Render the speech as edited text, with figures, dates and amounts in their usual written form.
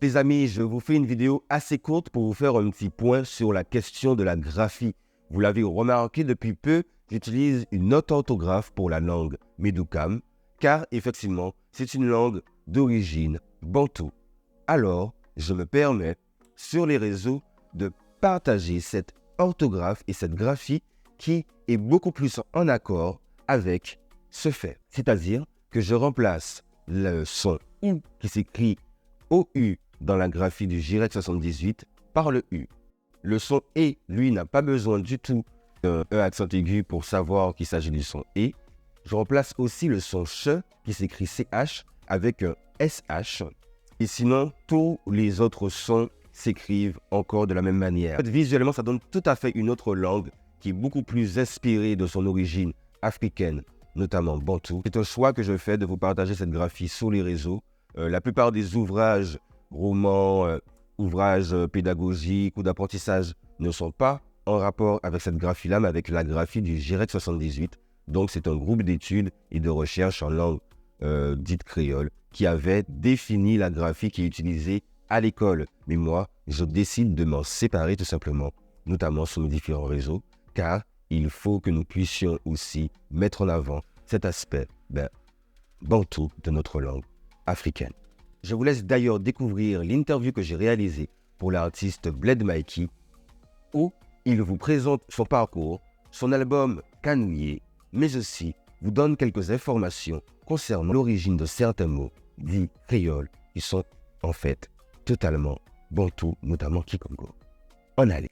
Les amis, je vous fais une vidéo assez courte pour vous faire un petit point sur la question de la graphie. Vous l'avez remarqué depuis peu, j'utilise une autre orthographe pour la langue Medukam, car effectivement, c'est une langue d'origine bantou. Alors, je me permets sur les réseaux de partager cette orthographe et cette graphie qui est beaucoup plus en accord avec ce fait. C'est-à-dire que je remplace le son OU qui s'écrit OU dans la graphie du Jirech 78 par le U. Le son E, lui, n'a pas besoin du tout d'un accent aigu pour savoir qu'il s'agit du son E. Je remplace aussi le son CH qui s'écrit CH avec un SH. Et sinon, tous les autres sons s'écrivent encore de la même manière. En fait, visuellement, ça donne tout à fait une autre langue qui est beaucoup plus inspirée de son origine africaine, notamment bantou. C'est un choix que je fais de vous partager cette graphie sur les réseaux. La plupart des ouvrages, romans, ouvrages pédagogiques ou d'apprentissage ne sont pas en rapport avec cette graphie-là, mais avec la graphie du Jirech 78. Donc, c'est un groupe d'études et de recherche en langue dite créole qui avait défini la graphie qui est utilisée à l'école. Mais moi, je décide de m'en séparer tout simplement, notamment sur mes différents réseaux, car il faut que nous puissions aussi mettre en avant cet aspect bantou de notre langue africaine. Je vous laisse d'ailleurs découvrir l'interview que j'ai réalisée pour l'artiste Bled Mikey, où il vous présente son parcours, son album Kanouye, mais aussi vous donne quelques informations concernant l'origine de certains mots dits créoles qui sont en fait totalement bantou, notamment Kikongo. On allait.